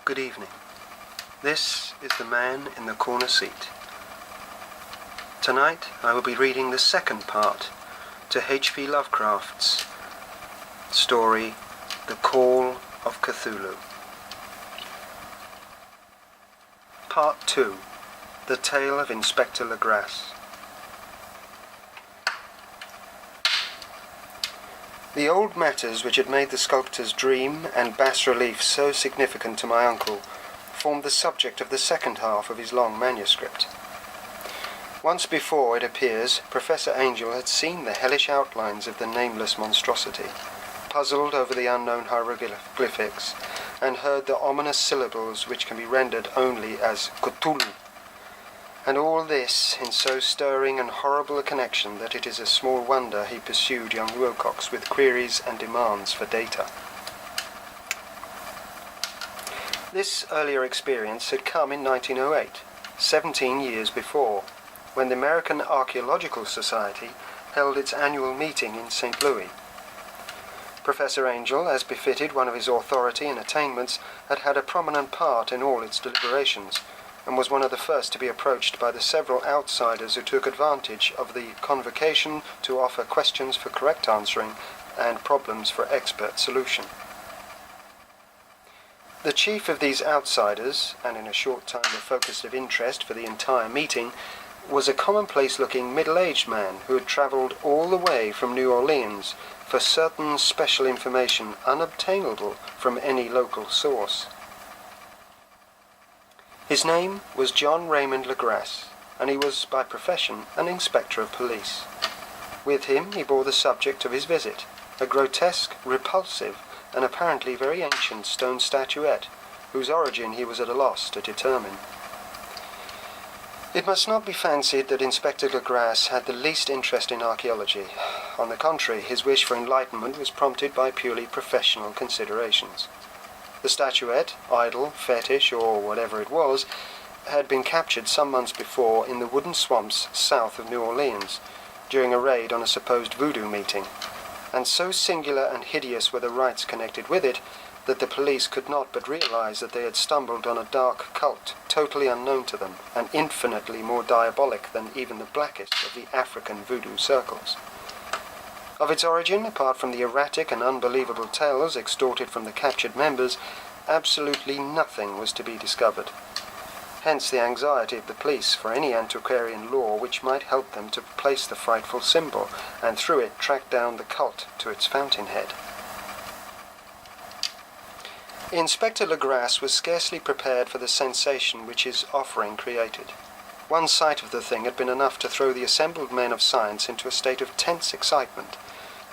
Good evening. This is the man in the corner seat. Tonight I will be reading the second part to H.P. Lovecraft's story, The Call of Cthulhu. Part 2. The Tale of Inspector Legrasse. The old matters which had made the sculptor's dream and bas-relief so significant to my uncle formed the subject of the second half of his long manuscript. Once before, it appears, Professor Angel had seen the hellish outlines of the nameless monstrosity, puzzled over the unknown hieroglyphics, and heard the ominous syllables which can be rendered only as Cthulhu. And all this in so stirring and horrible a connection that it is a small wonder he pursued young Wilcox with queries and demands for data. This earlier experience had come in 1908, 17 years before, when the American Archaeological Society held its annual meeting in St. Louis. Professor Angel, as befitted one of his authority and attainments, had had a prominent part in all its deliberations, and was one of the first to be approached by the several outsiders who took advantage of the convocation to offer questions for correct answering and problems for expert solution. The chief of these outsiders, and in a short time the focus of interest for the entire meeting, was a commonplace-looking middle-aged man who had travelled all the way from New Orleans for certain special information unobtainable from any local source. His name was John Raymond Legrasse, and he was, by profession, an inspector of police. With him he bore the subject of his visit, a grotesque, repulsive, and apparently very ancient stone statuette, whose origin he was at a loss to determine. It must not be fancied that Inspector Legrasse had the least interest in archaeology. On the contrary, his wish for enlightenment was prompted by purely professional considerations. The statuette, idol, fetish, or whatever it was, had been captured some months before in the wooden swamps south of New Orleans, during a raid on a supposed voodoo meeting, and so singular and hideous were the rites connected with it, that the police could not but realize that they had stumbled on a dark cult totally unknown to them, and infinitely more diabolic than even the blackest of the African voodoo circles. Of its origin, apart from the erratic and unbelievable tales extorted from the captured members, absolutely nothing was to be discovered. Hence the anxiety of the police for any antiquarian lore which might help them to place the frightful symbol, and through it track down the cult to its fountainhead. Inspector Legrasse was scarcely prepared for the sensation which his offering created. One sight of the thing had been enough to throw the assembled men of science into a state of tense excitement,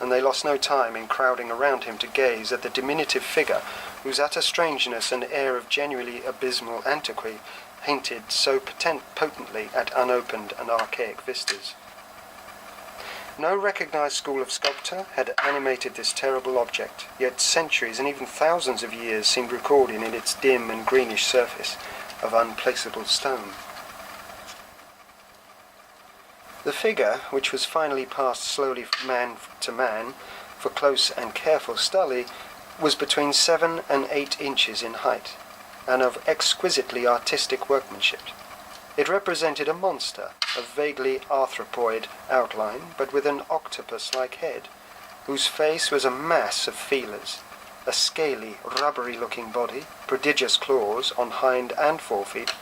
and they lost no time in crowding around him to gaze at the diminutive figure whose utter strangeness and air of genuinely abysmal antiquity hinted so potently at unopened and archaic vistas. No recognized school of sculptor had animated this terrible object, yet centuries and even thousands of years seemed recorded in its dim and greenish surface of unplaceable stone. The figure, which was finally passed slowly from man to man for close and careful study, was between 7 and 8 inches in height, and of exquisitely artistic workmanship. It represented a monster of vaguely arthropoid outline, but with an octopus-like head, whose face was a mass of feelers, a scaly, rubbery-looking body, prodigious claws on hind and forefeet,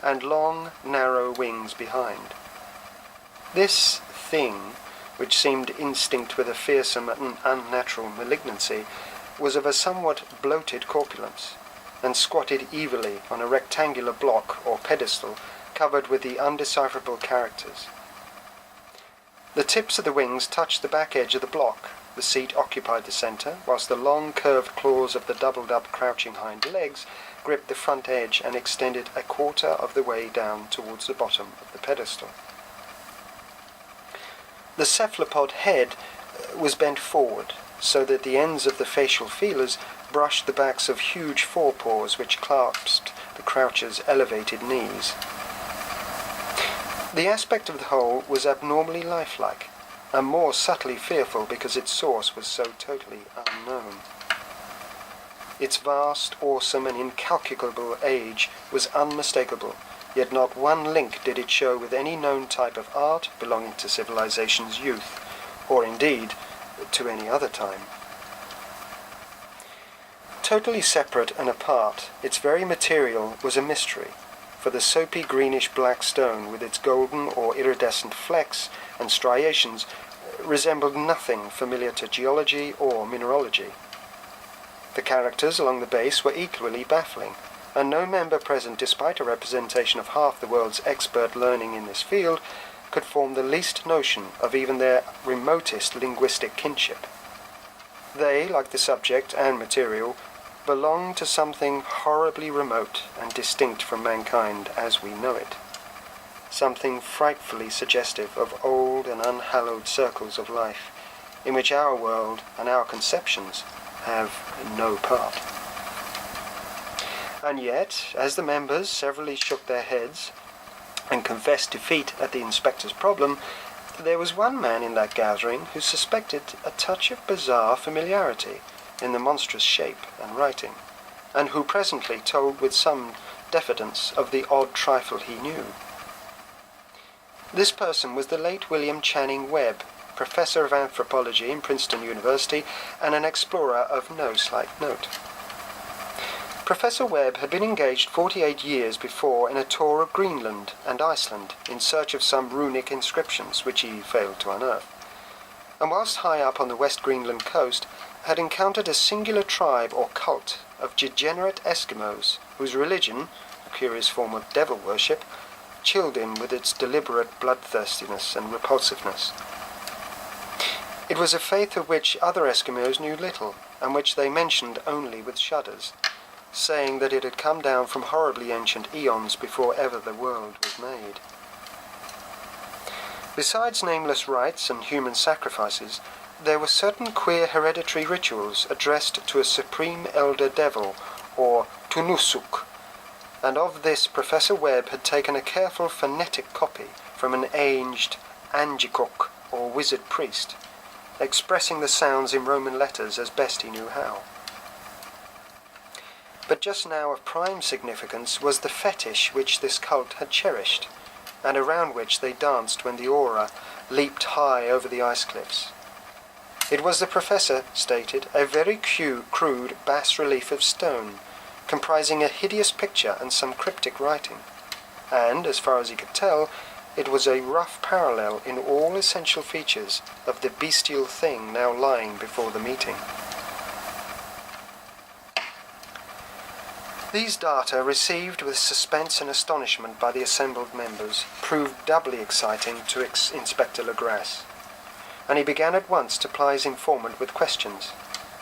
and long, narrow wings behind. This thing, which seemed instinct with a fearsome and unnatural malignancy, was of a somewhat bloated corpulence, and squatted evilly on a rectangular block or pedestal covered with the undecipherable characters. The tips of the wings touched the back edge of the block, the seat occupied the centre, whilst the long curved claws of the doubled-up crouching hind legs gripped the front edge and extended a quarter of the way down towards the bottom of the pedestal. The cephalopod head was bent forward, so that the ends of the facial feelers brushed the backs of huge forepaws which clasped the croucher's elevated knees. The aspect of the whole was abnormally lifelike, and more subtly fearful because its source was so totally unknown. Its vast, awesome, and incalculable age was unmistakable, yet not one link did it show with any known type of art belonging to civilization's youth, or indeed to any other time. Totally separate and apart, its very material was a mystery, for the soapy greenish-black stone with its golden or iridescent flecks and striations resembled nothing familiar to geology or mineralogy. The characters along the base were equally baffling, and no member present, despite a representation of half the world's expert learning in this field, could form the least notion of even their remotest linguistic kinship. They, like the subject and material, belonged to something horribly remote and distinct from mankind as we know it, something frightfully suggestive of old and unhallowed circles of life, in which our world and our conceptions have no part. And yet, as the members severally shook their heads and confessed defeat at the inspector's problem, there was one man in that gathering who suspected a touch of bizarre familiarity in the monstrous shape and writing, and who presently told with some diffidence of the odd trifle he knew. This person was the late William Channing Webb, professor of anthropology in Princeton University and an explorer of no slight note. Professor Webb had been engaged 48 years before in a tour of Greenland and Iceland in search of some runic inscriptions which he failed to unearth, and whilst high up on the West Greenland coast had encountered a singular tribe or cult of degenerate Eskimos whose religion, a curious form of devil worship, chilled him with its deliberate bloodthirstiness and repulsiveness. It was a faith of which other Eskimos knew little, and which they mentioned only with shudders, saying that it had come down from horribly ancient eons before ever the world was made. Besides nameless rites and human sacrifices, there were certain queer hereditary rituals addressed to a supreme elder devil, or Tunusuk, and of this Professor Webb had taken a careful phonetic copy from an aged Angikok, or wizard priest, expressing the sounds in Roman letters as best he knew how. But just now of prime significance was the fetish which this cult had cherished, and around which they danced when the aura leaped high over the ice cliffs. It was, the professor stated, a very crude bas-relief of stone, comprising a hideous picture and some cryptic writing, and, as far as he could tell, it was a rough parallel in all essential features of the bestial thing now lying before the meeting. These data, received with suspense and astonishment by the assembled members, proved doubly exciting to Inspector Legrasse, and he began at once to ply his informant with questions.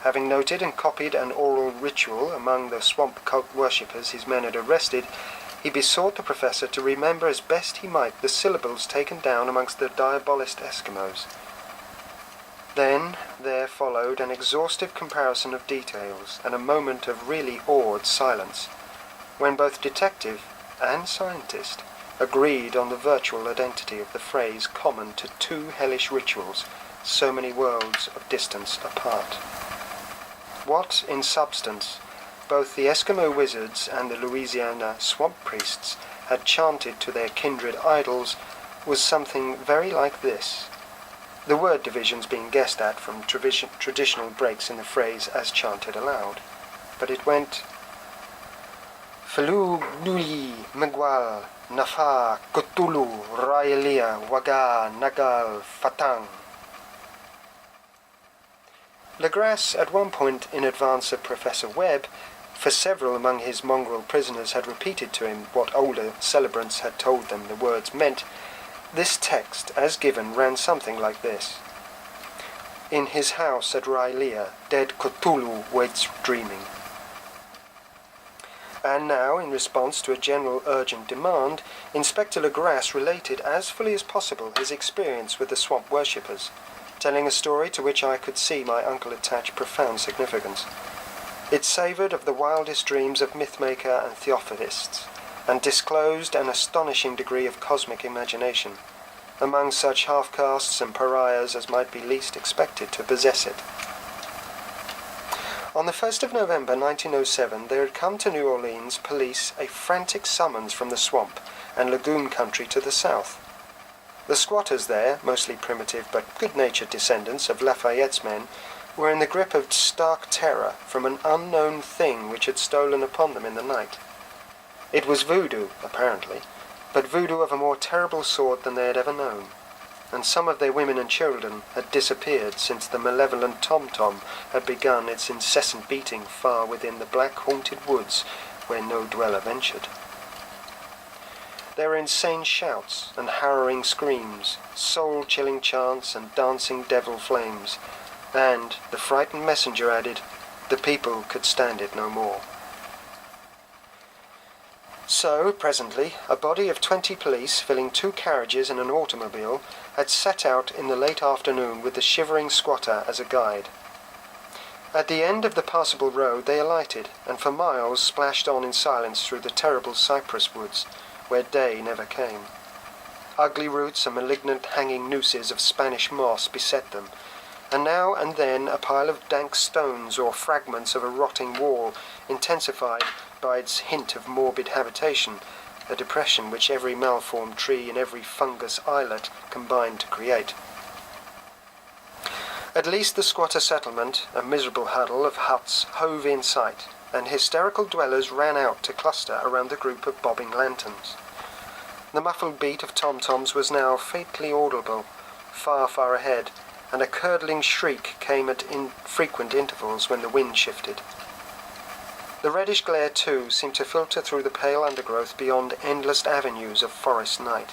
Having noted and copied an oral ritual among the swamp cult worshippers his men had arrested, he besought the professor to remember as best he might the syllables taken down amongst the diabolist Eskimos. Then there followed an exhaustive comparison of details and a moment of really awed silence, when both detective and scientist agreed on the virtual identity of the phrase common to two hellish rituals so many worlds of distance apart. What, in substance, both the Eskimo wizards and the Louisiana swamp priests had chanted to their kindred idols was something very like this, the word divisions being guessed at from traditional breaks in the phrase as chanted aloud. But it went, Felu Nuli Migual Nafa Cthulhu Raelia Waga Nagal Fatang. Legrasse, at one point in advance of Professor Webb, for several among his mongrel prisoners had repeated to him what older celebrants had told them the words meant, this text, as given, ran something like this. In his house at Raelia, dead Cthulhu waits dreaming. And now, in response to a general urgent demand, Inspector Legrasse related as fully as possible his experience with the swamp worshippers, telling a story to which I could see my uncle attach profound significance. It savoured of the wildest dreams of mythmaker and theophists, and disclosed an astonishing degree of cosmic imagination, among such half-castes and pariahs as might be least expected to possess it. On the 1st of November 1907, there had come to New Orleans police a frantic summons from the swamp and lagoon country to the south. The squatters there, mostly primitive but good-natured descendants of Lafayette's men, were in the grip of stark terror from an unknown thing which had stolen upon them in the night. It was voodoo, apparently, but voodoo of a more terrible sort than they had ever known, and some of their women and children had disappeared since the malevolent tom-tom had begun its incessant beating far within the black haunted woods where no dweller ventured. There were insane shouts and harrowing screams, soul-chilling chants and dancing devil flames, and, the frightened messenger added, the people could stand it no more. So, presently, a body of 20 police, filling 2 carriages and an automobile, had set out in the late afternoon with the shivering squatter as a guide. At the end of the passable road they alighted, and for miles splashed on in silence through the terrible cypress woods, where day never came. Ugly roots and malignant hanging nooses of Spanish moss beset them, and now and then a pile of dank stones or fragments of a rotting wall, intensified by its hint of morbid habitation, a depression which every malformed tree and every fungus islet combined to create. At least the squatter settlement, a miserable huddle of huts, hove in sight, and hysterical dwellers ran out to cluster around the group of bobbing lanterns. The muffled beat of tom-toms was now faintly audible, far, far ahead, and a curdling shriek came at infrequent intervals when the wind shifted. The reddish glare, too, seemed to filter through the pale undergrowth beyond endless avenues of forest night.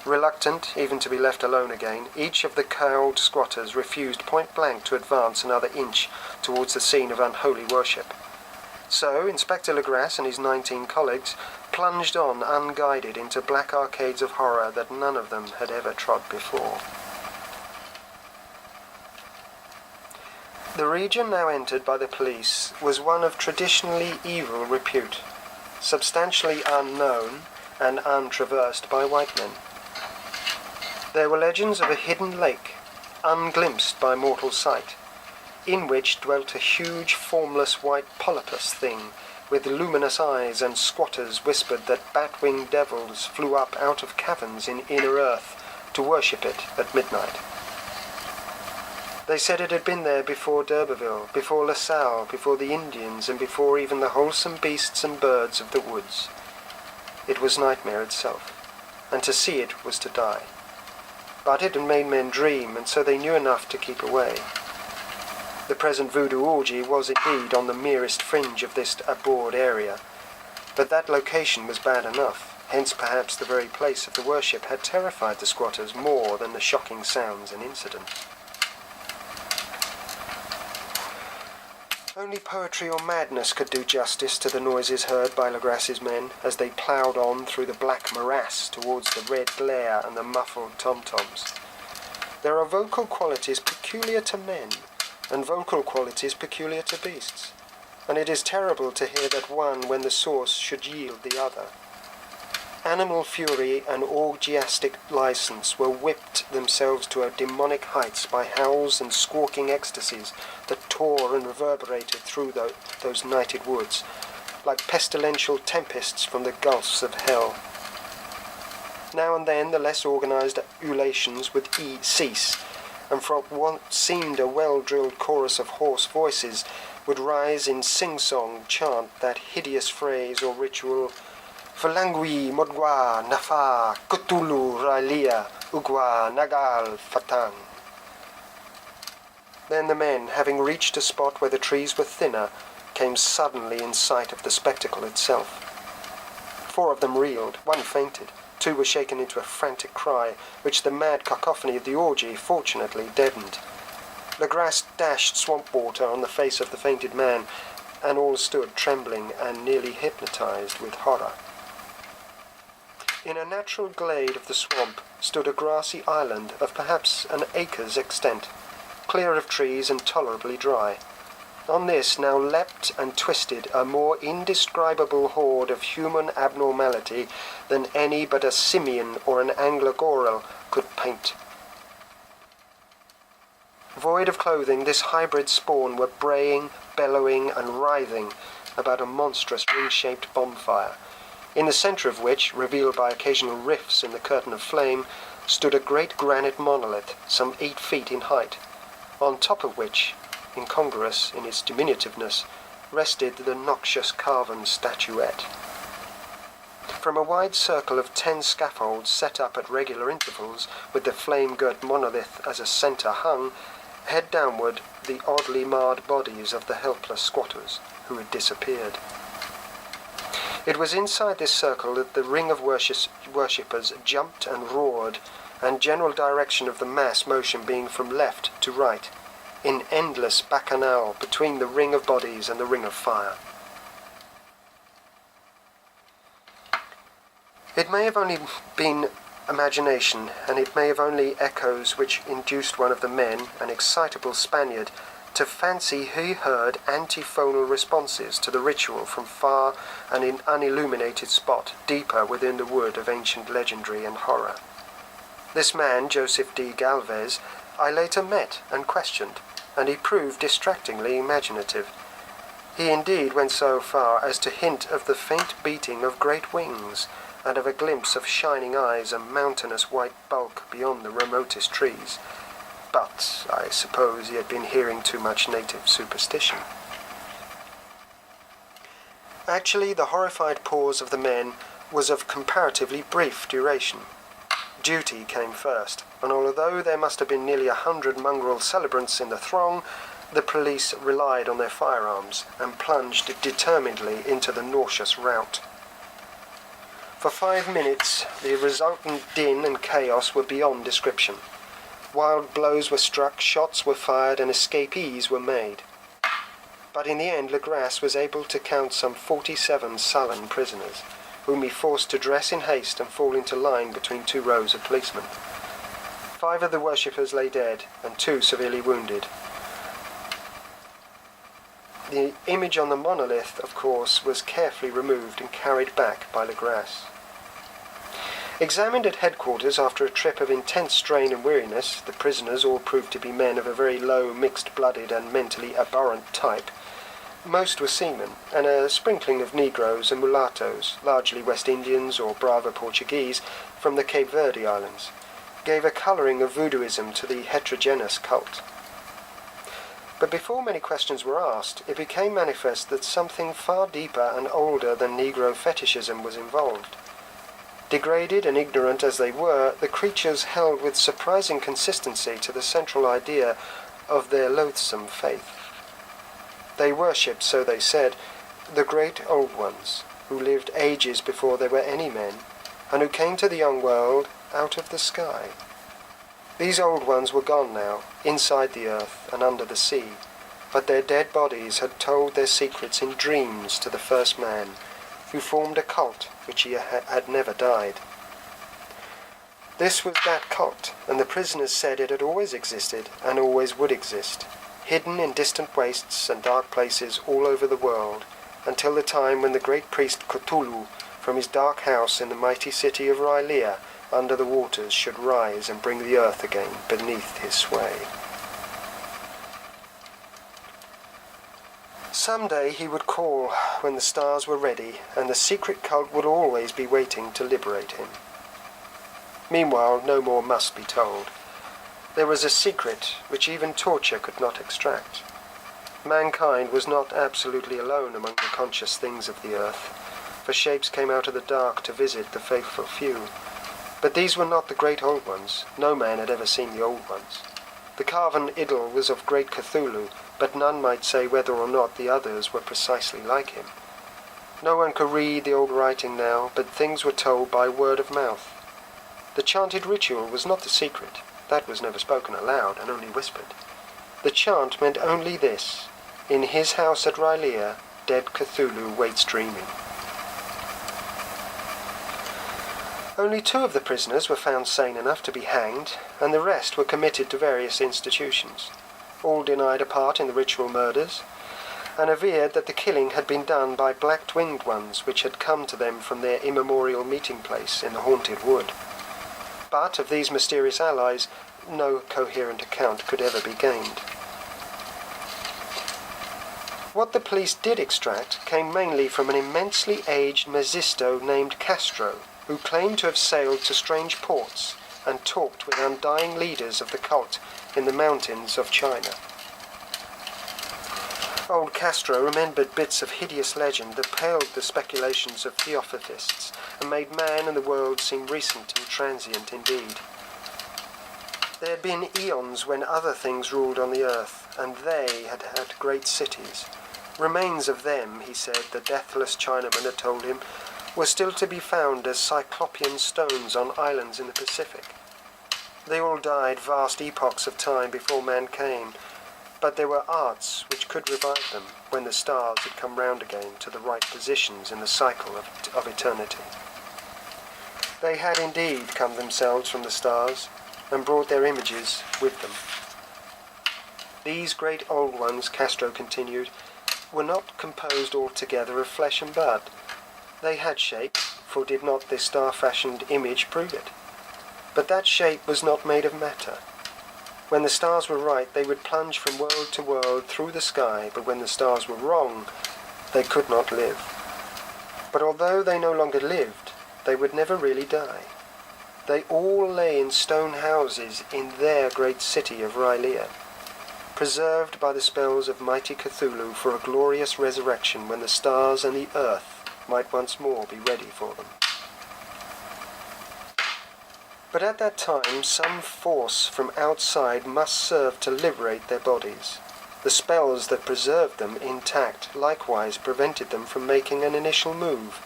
Reluctant even to be left alone again, each of the cowed squatters refused point-blank to advance another inch towards the scene of unholy worship. So Inspector Legrasse and his 19 colleagues plunged on unguided into black arcades of horror that none of them had ever trod before. The region now entered by the police was one of traditionally evil repute, substantially unknown and untraversed by white men. There were legends of a hidden lake, unglimpsed by mortal sight, in which dwelt a huge formless white polypus thing with luminous eyes, and squatters whispered that bat-winged devils flew up out of caverns in inner earth to worship it at midnight. They said it had been there before d'Urberville, before La Salle, before the Indians, and before even the wholesome beasts and birds of the woods. It was nightmare itself, and to see it was to die. But it had made men dream, and so they knew enough to keep away. The present voodoo orgy was indeed on the merest fringe of this abhorred area, but that location was bad enough, hence perhaps the very place of the worship had terrified the squatters more than the shocking sounds and incidents. Only poetry or madness could do justice to the noises heard by Legrasse's men as they ploughed on through the black morass towards the red glare and the muffled tom-toms. There are vocal qualities peculiar to men, and vocal qualities peculiar to beasts, and it is terrible to hear that one when the source should yield the other. Animal fury and orgiastic license were whipped themselves to demonic heights by howls and squawking ecstasies that tore and reverberated through those nighted woods, like pestilential tempests from the gulfs of hell. Now and then the less organized ululations would cease, and from what seemed a well-drilled chorus of hoarse voices would rise in sing-song chant that hideous phrase or ritual, Falangui, Modgwa, Nafa, Cthulhu, Railia, Ugwa, Nagal, Fatang. Then the men, having reached a spot where the trees were thinner, came suddenly in sight of the spectacle itself. 4 of them reeled, 1 fainted, 2 were shaken into a frantic cry, which the mad cacophony of the orgy fortunately deadened. Legrasse dashed swamp water on the face of the fainted man, and all stood trembling and nearly hypnotized with horror. In a natural glade of the swamp stood a grassy island of perhaps an acre's extent, clear of trees and tolerably dry. On this now leapt and twisted a more indescribable horde of human abnormality than any but a simian or an anglogoral could paint. Void of clothing, this hybrid spawn were braying, bellowing, and writhing about a monstrous ring-shaped bonfire, in the centre of which, revealed by occasional rifts in the curtain of flame, stood a great granite monolith some 8 feet in height, on top of which, incongruous in its diminutiveness, rested the noxious carven statuette. From a wide circle of 10 scaffolds set up at regular intervals, with the flame-girt monolith as a centre hung, head downward the oddly marred bodies of the helpless squatters who had disappeared. It was inside this circle that the ring of worshippers jumped and roared, and general direction of the mass motion being from left to right, in endless bacchanal between the ring of bodies and the ring of fire. It may have only been imagination, and it may have only echoes which induced one of the men, an excitable Spaniard, to fancy he heard antiphonal responses to the ritual from far and in unilluminated spot deeper within the wood of ancient legendary and horror. This man, Joseph D. Galvez, I later met and questioned, and he proved distractingly imaginative. He indeed went so far as to hint of the faint beating of great wings, and of a glimpse of shining eyes and mountainous white bulk beyond the remotest trees. But I suppose he had been hearing too much native superstition. Actually, the horrified pause of the men was of comparatively brief duration. Duty came first, and although there must have been nearly 100 mongrel celebrants in the throng, the police relied on their firearms and plunged determinedly into the nauseous rout. For 5 minutes, the resultant din and chaos were beyond description. Wild blows were struck, shots were fired, and escapees were made. But in the end, Legras was able to count some 47 sullen prisoners, whom he forced to dress in haste and fall into line between 2 rows of policemen. 5 of the worshippers lay dead, and 2 severely wounded. The image on the monolith, of course, was carefully removed and carried back by Legras. Examined at headquarters after a trip of intense strain and weariness, the prisoners all proved to be men of a very low, mixed-blooded and mentally abhorrent type. Most were seamen, and a sprinkling of Negroes and mulattoes, largely West Indians or Brava Portuguese, from the Cape Verde Islands, gave a colouring of voodooism to the heterogeneous cult. But before many questions were asked, it became manifest that something far deeper and older than Negro fetishism was involved. Degraded and ignorant as they were, the creatures held with surprising consistency to the central idea of their loathsome faith. They worshipped, so they said, the great old ones, who lived ages before there were any men, and who came to the young world out of the sky. These old ones were gone now, inside the earth and under the sea, but their dead bodies had told their secrets in dreams to the first man, who formed a cult which he had never died. This was that cult, and the prisoners said it had always existed and always would exist, hidden in distant wastes and dark places all over the world, until the time when the great priest Cthulhu, from his dark house in the mighty city of Rylea, under the waters, should rise and bring the earth again beneath his sway. Some day he would call when the stars were ready, and the secret cult would always be waiting to liberate him. Meanwhile, no more must be told. There was a secret which even torture could not extract. Mankind was not absolutely alone among the conscious things of the earth, for shapes came out of the dark to visit the faithful few. But these were not the great old ones. No man had ever seen the old ones. The carven idol was of great Cthulhu, but none might say whether or not the others were precisely like him. No one could read the old writing now, but things were told by word of mouth. The chanted ritual was not the secret. That was never spoken aloud, and only whispered. The chant meant only this: in his house at Rylea, dead Cthulhu waits dreaming. Only 2 of the prisoners were found sane enough to be hanged, and the rest were committed to various institutions. All denied a part in the ritual murders, and averred that the killing had been done by black-winged ones which had come to them from their immemorial meeting place in the haunted wood. But of these mysterious allies, no coherent account could ever be gained. What the police did extract came mainly from an immensely aged mezzisto named Castro, who claimed to have sailed to strange ports and talked with undying leaders of the cult in the mountains of China. Old Castro remembered bits of hideous legend that paled the speculations of theosophists and made man and the world seem recent and transient indeed. There had been eons when other things ruled on the earth, and they had had great cities. Remains of them, he said, the deathless Chinaman had told him, were still to be found as cyclopean stones on islands in the Pacific. They all died vast epochs of time before man came, but there were arts which could revive them when the stars had come round again to the right positions in the cycle of eternity. They had indeed come themselves from the stars and brought their images with them. These great old ones, Castro continued, were not composed altogether of flesh and blood. They had shape, for did not this star-fashioned image prove it? But that shape was not made of matter. When the stars were right, they would plunge from world to world through the sky, but when the stars were wrong, they could not live. But although they no longer lived, they would never really die. They all lay in stone houses in their great city of Rylea, preserved by the spells of mighty Cthulhu for a glorious resurrection when the stars and the earth might once more be ready for them. But at that time some force from outside must serve to liberate their bodies. The spells that preserved them intact likewise prevented them from making an initial move,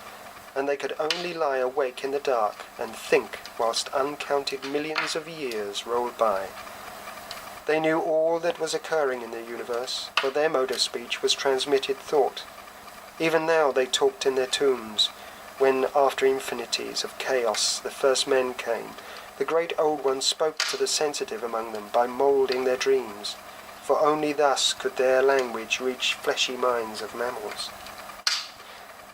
and they could only lie awake in the dark and think whilst uncounted millions of years rolled by. They knew all that was occurring in the universe, for their mode of speech was transmitted thought. Even now they talked in their tombs, when after infinities of chaos the first men came. The great old ones spoke to the sensitive among them by moulding their dreams, for only thus could their language reach fleshy minds of mammals.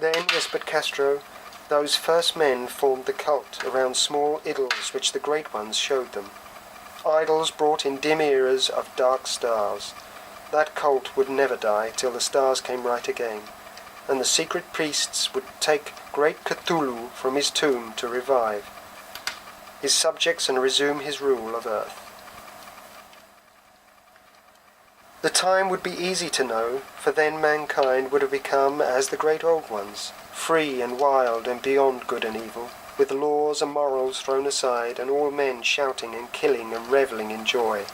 Then, whispered Castro, those first men formed the cult around small idols which the great ones showed them. Idols brought in dim eras of dark stars. That cult would never die till the stars came right again, and the secret priests would take great Cthulhu from his tomb to revive his subjects and resume his rule of earth. The time would be easy to know, for then mankind would have become as the great old ones, free and wild and beyond good and evil, with laws and morals thrown aside, and all men shouting and killing and revelling in joy.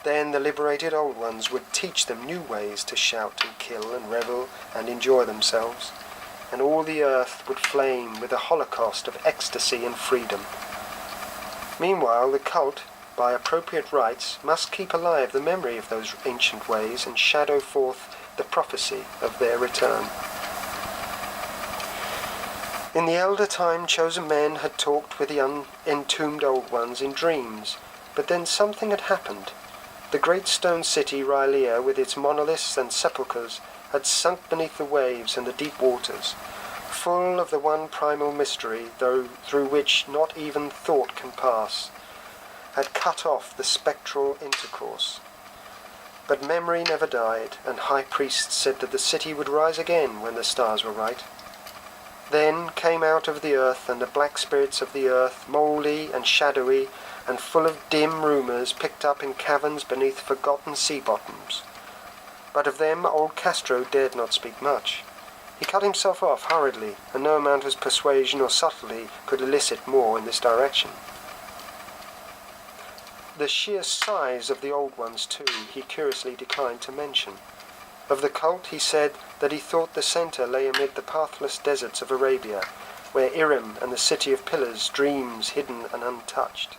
Then the liberated old ones would teach them new ways to shout and kill and revel and enjoy themselves, and all the earth would flame with a holocaust of ecstasy and freedom. Meanwhile, the cult, by appropriate rites, must keep alive the memory of those ancient ways and shadow forth the prophecy of their return. In the elder time, chosen men had talked with the unentombed old ones in dreams, but then something had happened. The great stone city Rylea, with its monoliths and sepulchres, had sunk beneath the waves and the deep waters, full of the one primal mystery, through which not even thought can pass, had cut off the spectral intercourse. But memory never died, and high priests said that the city would rise again when the stars were right. Then came out of the earth, and the black spirits of the earth, mouldy and shadowy, and full of dim rumours picked up in caverns beneath forgotten sea bottoms. But of them old Castro dared not speak much. He cut himself off hurriedly, and no amount of persuasion or subtlety could elicit more in this direction. The sheer size of the old ones, too, he curiously declined to mention. Of the cult, he said that he thought the centre lay amid the pathless deserts of Arabia, where Irem and the city of pillars, dreams hidden and untouched.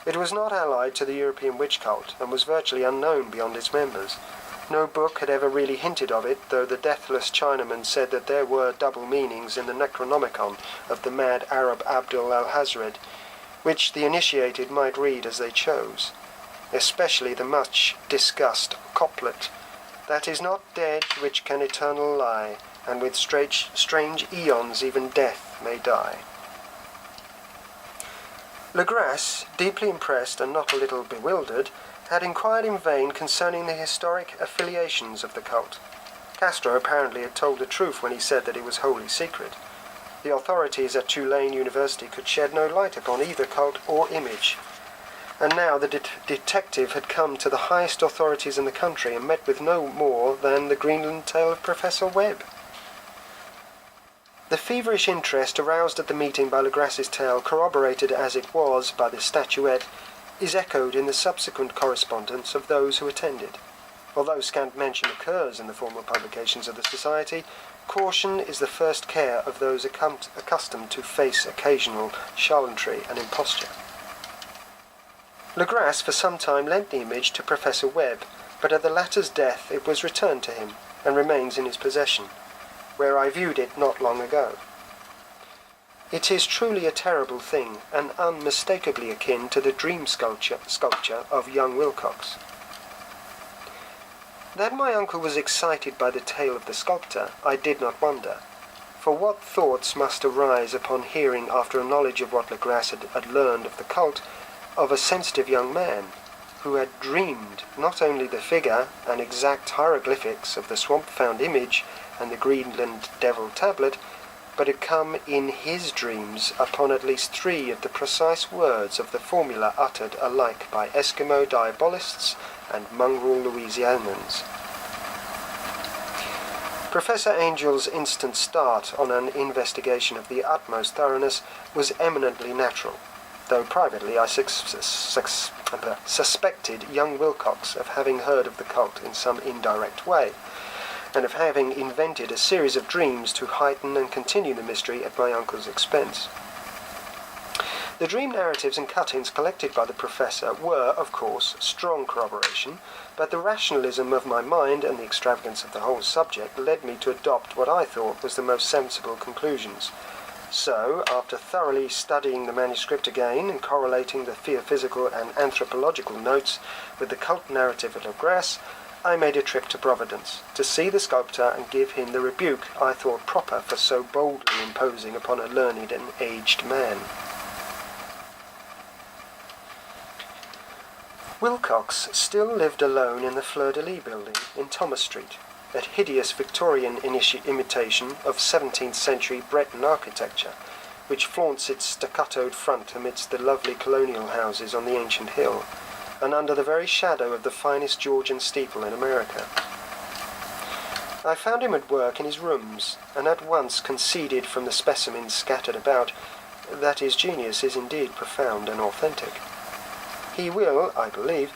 It was not allied to the European witch cult, and was virtually unknown beyond its members. No book had ever really hinted of it, though the deathless Chinaman said that there were double meanings in the Necronomicon of the mad Arab Abdul al-Hazred, which the initiated might read as they chose, especially the much-discussed couplet, "That is not dead which can eternal lie, and with strange eons even death may die." Legras, deeply impressed and not a little bewildered, had inquired in vain concerning the historic affiliations of the cult. Castro apparently had told the truth when he said that it was wholly secret. The authorities at Tulane University could shed no light upon either cult or image. And now the detective had come to the highest authorities in the country and met with no more than the Greenland tale of Professor Webb. The feverish interest aroused at the meeting by Legras's tale, corroborated as it was by the statuette, is echoed in the subsequent correspondence of those who attended. Although scant mention occurs in the formal publications of the Society, caution is the first care of those accustomed to face occasional charlatanry and imposture. Legras for some time lent the image to Professor Webb, but at the latter's death it was returned to him, and remains in his possession, where I viewed it not long ago. It is truly a terrible thing, and unmistakably akin to the dream sculpture of young Wilcox. That my uncle was excited by the tale of the sculptor, I did not wonder, for what thoughts must arise upon hearing, after a knowledge of what Legras had learned of the cult, of a sensitive young man, who had dreamed not only the figure and exact hieroglyphics of the swamp-found image and the Greenland devil tablet, but had come in his dreams upon at least 3 of the precise words of the formula uttered alike by Eskimo diabolists and mongrel Louisianans. Professor Angel's instant start on an investigation of the utmost thoroughness was eminently natural, though privately I suspected young Wilcox of having heard of the cult in some indirect way, and of having invented a series of dreams to heighten and continue the mystery at my uncle's expense. The dream narratives and cuttings collected by the professor were, of course, strong corroboration, but the rationalism of my mind and the extravagance of the whole subject led me to adopt what I thought was the most sensible conclusions. So, after thoroughly studying the manuscript again and correlating the theophysical and anthropological notes with the cult narrative of Legras, I made a trip to Providence to see the sculptor and give him the rebuke I thought proper for so boldly imposing upon a learned and aged man. Wilcox still lived alone in the Fleur-de-Lis building in Thomas Street, that hideous Victorian imitation of 17th century Breton architecture, which flaunts its stuccatoed front amidst the lovely colonial houses on the ancient hill, and under the very shadow of the finest Georgian steeple in America. I found him at work in his rooms, and at once conceded from the specimens scattered about that his genius is indeed profound and authentic. He will, I believe,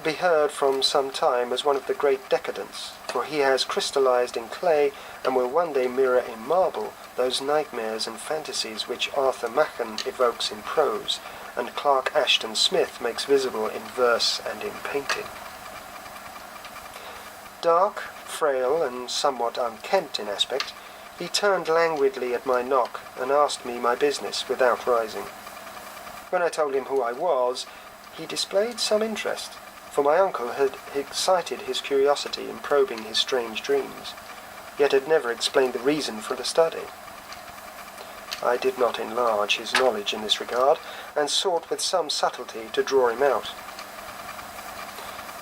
be heard from some time as one of the great decadents, for he has crystallized in clay and will one day mirror in marble those nightmares and fantasies which Arthur Machen evokes in prose, and Clark Ashton Smith makes visible in verse and in painting. Dark, frail, and somewhat unkempt in aspect, he turned languidly at my knock and asked me my business without rising. When I told him who I was, he displayed some interest, for my uncle had excited his curiosity in probing his strange dreams, yet had never explained the reason for the study. I did not enlarge his knowledge in this regard, and sought with some subtlety to draw him out.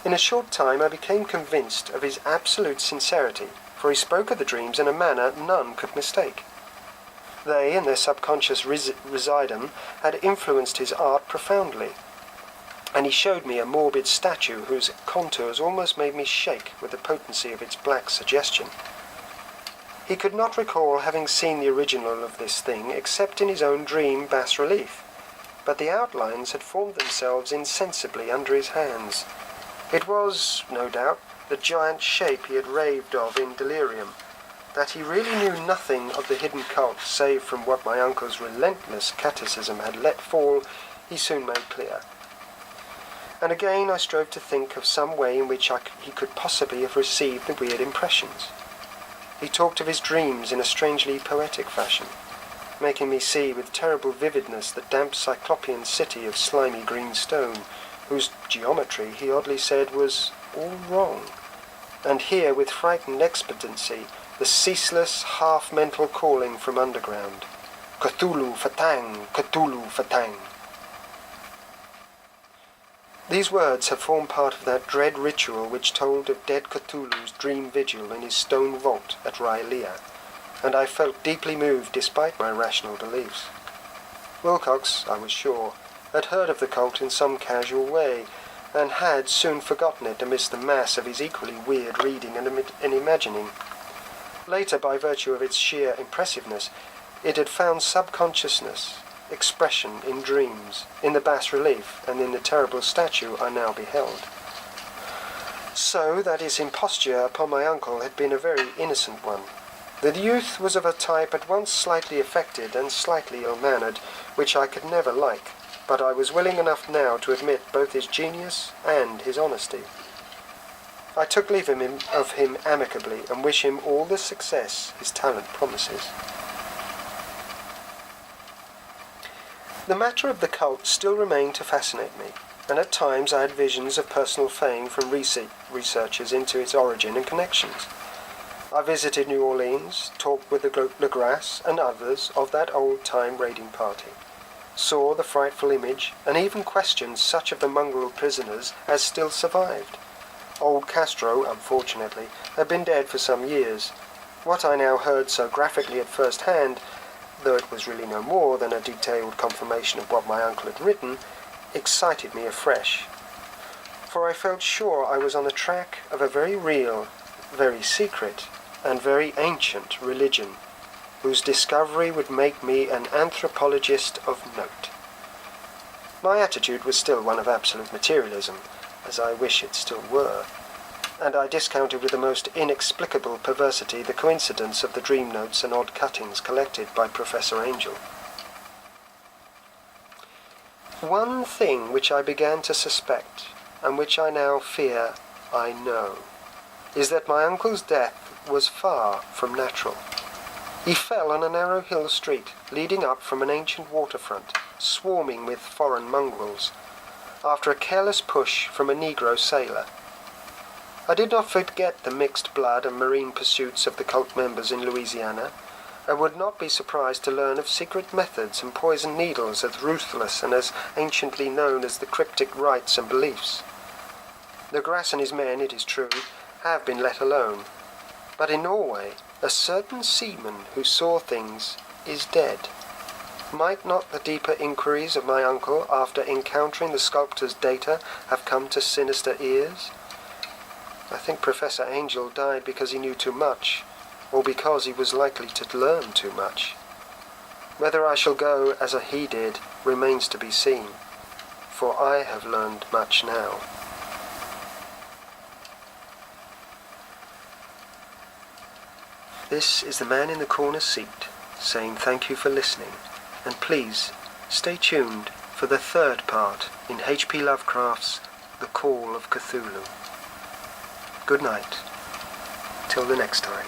In a short time I became convinced of his absolute sincerity, for he spoke of the dreams in a manner none could mistake. They, in their subconscious residuum, had influenced his art profoundly, and he showed me a morbid statue whose contours almost made me shake with the potency of its black suggestion. He could not recall having seen the original of this thing except in his own dream bas-relief, but the outlines had formed themselves insensibly under his hands. It was, no doubt, the giant shape he had raved of in delirium. That he really knew nothing of the hidden cult save from what my uncle's relentless catechism had let fall, he soon made clear. And again I strove to think of some way in which he could possibly have received the weird impressions. He talked of his dreams in a strangely poetic fashion, making me see with terrible vividness the damp cyclopean city of slimy green stone, whose geometry, he oddly said, was all wrong, and hear with frightened expectancy the ceaseless, half-mental calling from underground, "Cthulhu Fatang, Cthulhu Fatang." These words have formed part of that dread ritual which told of dead Cthulhu's dream vigil in his stone vault at Rylea, and I felt deeply moved despite my rational beliefs. Wilcox, I was sure, had heard of the cult in some casual way, and had soon forgotten it amidst the mass of his equally weird reading and imagining. Later, by virtue of its sheer impressiveness, it had found subconsciousness, expression in dreams, in the bas-relief, and in the terrible statue I now beheld. So that his imposture upon my uncle had been a very innocent one. The youth was of a type at once slightly affected and slightly ill-mannered, which I could never like, but I was willing enough now to admit both his genius and his honesty. I took leave of him amicably, and wish him all the success his talent promises. The matter of the cult still remained to fascinate me, and at times I had visions of personal fame from researchers into its origin and connections. I visited New Orleans, talked with the Legras and others of that old-time raiding party, saw the frightful image, and even questioned such of the mongrel prisoners as still survived. Old Castro, unfortunately, had been dead for some years. What I now heard so graphically at first hand, though it was really no more than a detailed confirmation of what my uncle had written, excited me afresh. For I felt sure I was on the track of a very real, very secret, and very ancient religion, whose discovery would make me an anthropologist of note. My attitude was still one of absolute materialism, as I wish it still were, and I discounted with the most inexplicable perversity the coincidence of the dream notes and odd cuttings collected by Professor Angel. One thing which I began to suspect, and which I now fear I know, is that my uncle's death was far from natural. He fell on a narrow hill street leading up from an ancient waterfront, swarming with foreign mongrels, after a careless push from a Negro sailor. I did not forget the mixed blood and marine pursuits of the cult members in Louisiana, and would not be surprised to learn of secret methods and poisoned needles as ruthless and as anciently known as the cryptic rites and beliefs. Legras and his men, it is true, have been let alone, but in Norway a certain seaman who saw things is dead. Might not the deeper inquiries of my uncle after encountering the sculptor's data have come to sinister ears? I think Professor Angel died because he knew too much, or because he was likely to learn too much. Whether I shall go as he did remains to be seen, for I have learned much now. This is the man in the corner seat, saying thank you for listening, and please stay tuned for the third part in H.P. Lovecraft's The Call of Cthulhu. Good night. Till the next time.